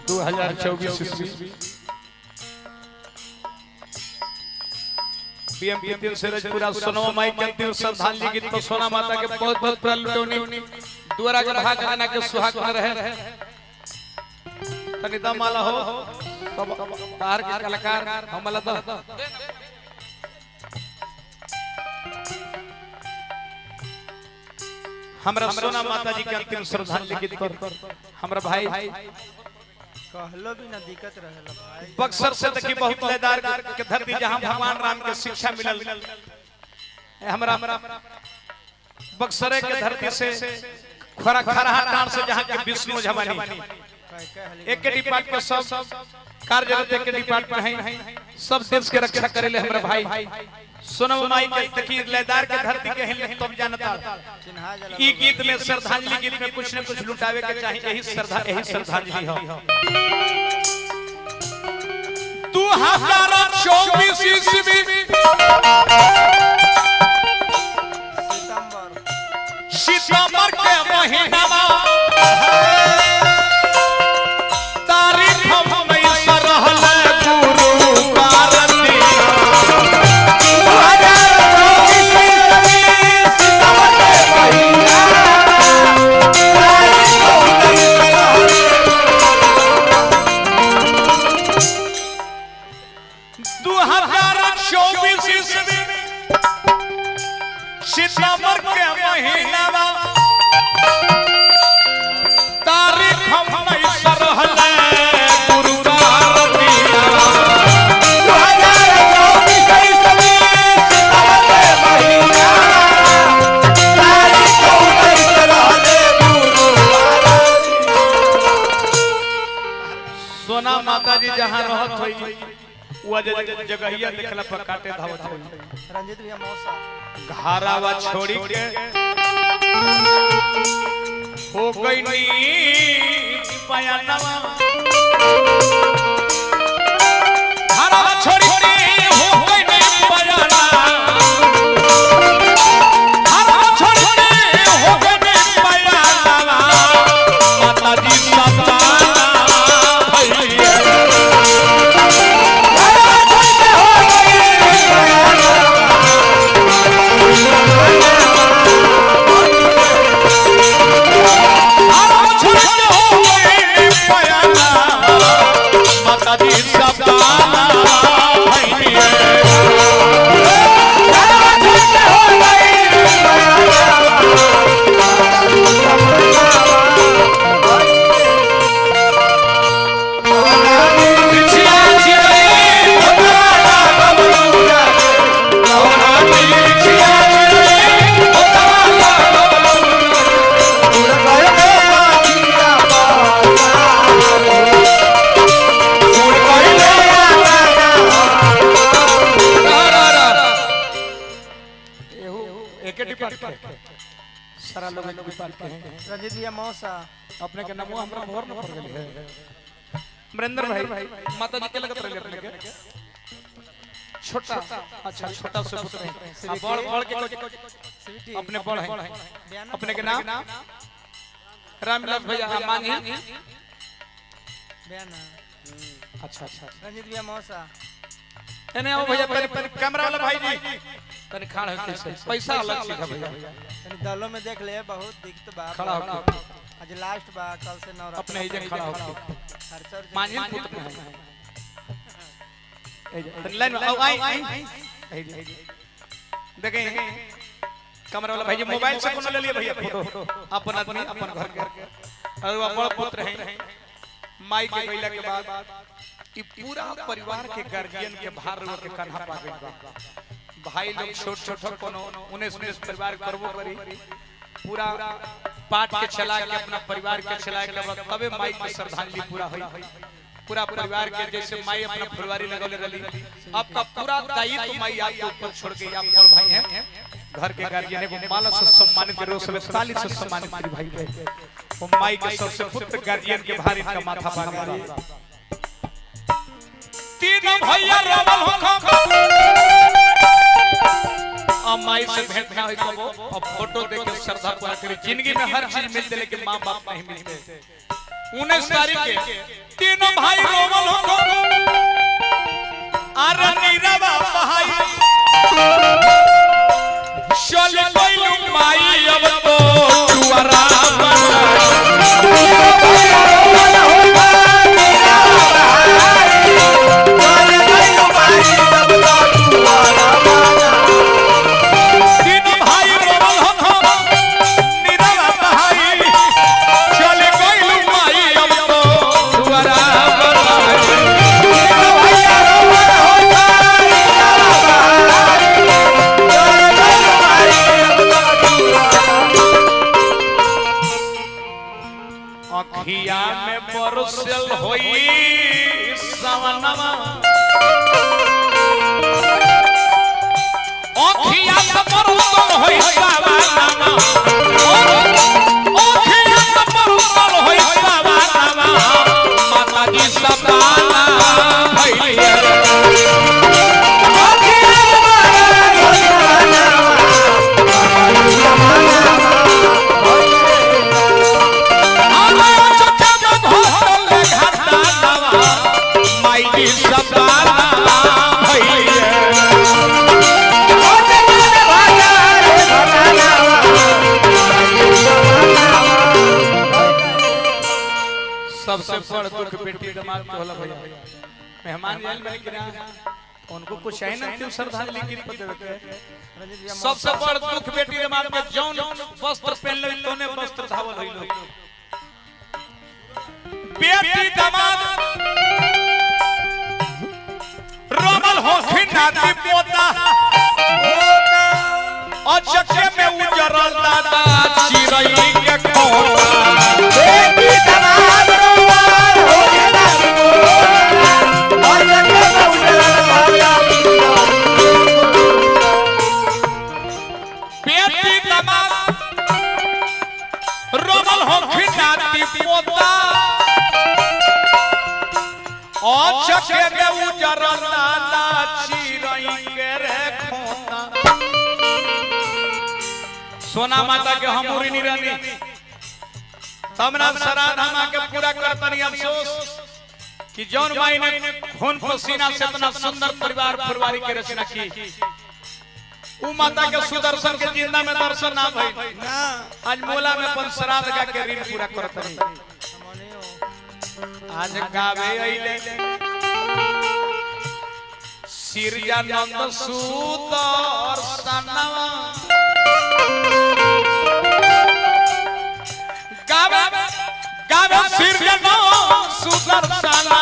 2024 ईस्वी बीएमपी दिल से रजपुरा सोनवा माई के अंतिम श्रद्धांजलि गीत तो सोना माता के बहुत बहुत प्रलुटोनी द्वारा के भाग गाना के सुहाग में रहे तनिदा माला हो सब कार के कलाकार हमला द हमरा सोना माता जी के अंतिम श्रद्धांजलि गीत पर हमरा भाई कहलो भी ना दिक्कत रहेला भाई बक्सर से देखी बहुत लेदार के धरती जहां भगवान राम के शिक्षा मिलल हमरा बक्सरे के धरती से खरा खरा टार से जहां के विष्णु झमानी एक के डिपार्ट के सब कार्यरत एक के डिपार्ट में है सब देश के रक्षा करेले हमरा भाई सोनम माई के देखी लेदार के धरती के हिल तब जानता ई गीत में श्रद्धांजलि गीत में कुछ न कुछ लुटावे के चाहिए यही श्रद्धांजलि हो 2024 ईस्वी सितंबर के महीना तारीख हम नहीं सरहल गुरु कारती सितंबर के महीना तारीख हम नहीं सरहल गुरु कारती 2024 ईस्वी सितंबर के महीना तारीख हम नहीं सरहल गुरु सोना माता जी जहां रहत होई वो जगहिया देखला पर काटे धावत होई रंजित भैया मौसा घारावा छोड़ी के हो गई नी पयनवा घारावा छोड़ी के हो गई नी पयनवा घारावा छोड़ी के हो गई नी पयनवा माता जी सताना भैया सारा लोग एक डिपार्ट के हैं रंजित भैया मौसा अपने के नामो हमरा मोर न पड़ गेल है अमरेंद्र भाई माता जी के लगत रहे अपने के छोटा अच्छा छोटा से पुत्र है बड़ बड़ के अपने बड़ है अपने के नाम रामलाल भैया मांगी बयाना अच्छा अच्छा रंजित भैया मौसा एने आओ भैया पर कैमरा वाला भाई जी तने खाड़ है कैसे पैसा अलग से का भैया तनी दलों में देख ले बहुत दिक्कत बा खड़ा होके आज लास्ट बा कल से नौ अपने ही जे खड़ा होके हरसर मांझिल पुत्र में है लाइन में आई देखें कैमरा वाला भाई जी मोबाइल से कोनो ले लिए भैया फोटो अपन आदमी अपन घर के और वो बड़ पुत्र है माई के गइला के बाद ई पूरा परिवार के गार्जियन के भार रो के कान्हा पा गइल बा भाई लोग छोट छोट कोनो 19 परिवार करबो करी पूरा पाठ के चला के अपना परिवार के चला के तबे माई के श्रद्धांजलि पूरा होई पूरा परिवार के जैसे माई अपना फुलवारी लगले रही आपका पूरा दायित्व माई आपके ऊपर छोड़ के आप और भाई हैं घर के गार्जियन को माला से सम्मानित करो सब ताली से सम्मानित करी भाई के वो माई के सबसे पुत्र गार्जियन के भारी का माथा पानी तीनों भैया रवल हो माई से भेंट ना हुई कबो और फोटो देख के श्रद्धा पूरा करी जिंदगी में हर चीज मिलते लेकिन मां बाप नहीं मिलते 19 तारीख के तीनों भाई रोमल हो अरे नीरवा भाई चल गइलू माई अब तो तुअरा अखिया में बरसल होई सवनमा अखिया से बरसल होई सवनमा अखिया से बरसल होई सवनमा माता जी सपना भइले सबसे बड़ दुख बेटी दामाद के होला भैया मेहमान आइल में कि उनको कुछ है ना क्यों श्रद्धांजलि गिरी पते होते सबसे बड़ दुख बेटी दामाद के जौन वस्त्र पहन ले तोने वस्त्र धावल होइलो बेटी दामाद रोमल हो खिनाती पोता अचके में उजरल दादा चिरई के कोता बेटी दामाद रोमल हो खिनाती पोता अचके में उजरल दादा चिरई के रे खोता सोना माता के हमूरी निरानी तमना सराधा के पूरा करतनी अफसोस कि जौन माई ने खून पसीना से इतना सुंदर परिवार फुलवारी के रचना की उ माता के सुदर्शन के जिंदा में दर्शन ना भई ना आज मोला में अपन श्राद्ध गा के ऋण पूरा करतनी आज गावे अइले सिरजानंद सुदर्शनवा गावे गावे सिरजानंद सुदर्शनवा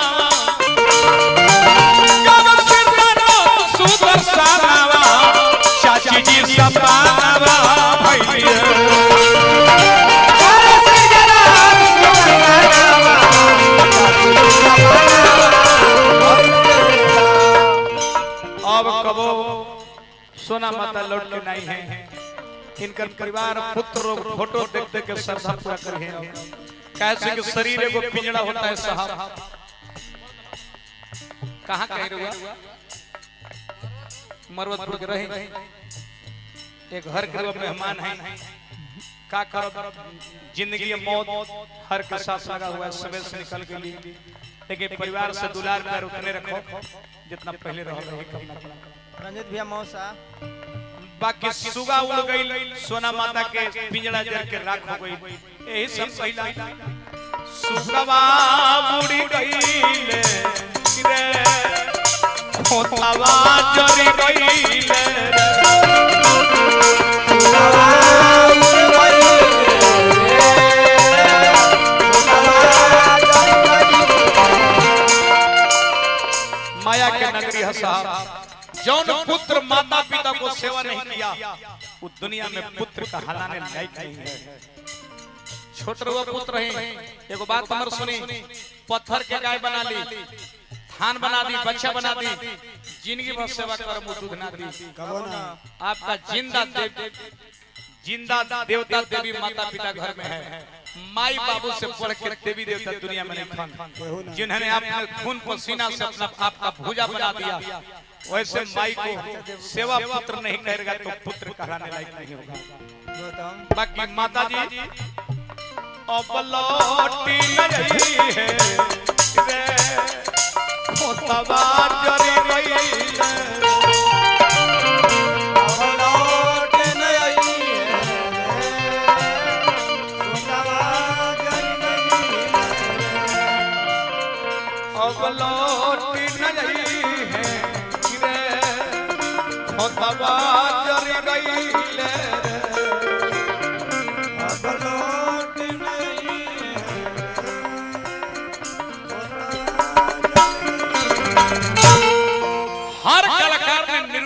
गावे सिरजानंद सुदर्शनवा चाची जी सपनावा भइले अब कबो सोना माता लौट के नहीं है इनकर परिवार पुत्र फोटो देख देख के श्रद्धा पूरा करे कैसे कि शरीर एगो पिंजड़ा होता है साहब कहां कह रहे मरवतपुर के रहे एक घर के मेहमान है का कर जिंदगी मौत हर के साथ लगा हुआ है सवेर से निकल के लिए लेकिन परिवार से दुलार प्यार उतने रखो जितना पहले रह रहे करना रंजित भैया मौसा बाकी सुगा उड़ गई सोना माता के पिंजड़ा जर के राख हो गई यही सब पहला सुगवा उड़ गई ले रे खोतवा जरी गई ले माया के नगरी है साहब जौन पुत्र माता पिता को सेवा नहीं किया वो दुनिया में पुत्र का हलाने लायक नहीं है छोटे हुआ पुत्र है एगो बात हमर सुनी पत्थर के गाय बना ली थान बना दी बच्चा बना दी जिंदगी भर सेवा कर मुंह दूध ना दी आपका जिंदा देवता देवी माता पिता घर में है माई बाबू से बढ़ के देवी देवता दुनिया में नहीं खान जिन्होंने आपने खून पसीना से अपना आपका भूजा बना दिया वैसे माई को सेवा पुत्र नहीं करेगा तो पुत्र कहलाने लायक नहीं होगा बाकी माता जी अब लौटी नहीं है लौट न आई है रे खोतवा जर गई ले अब लौट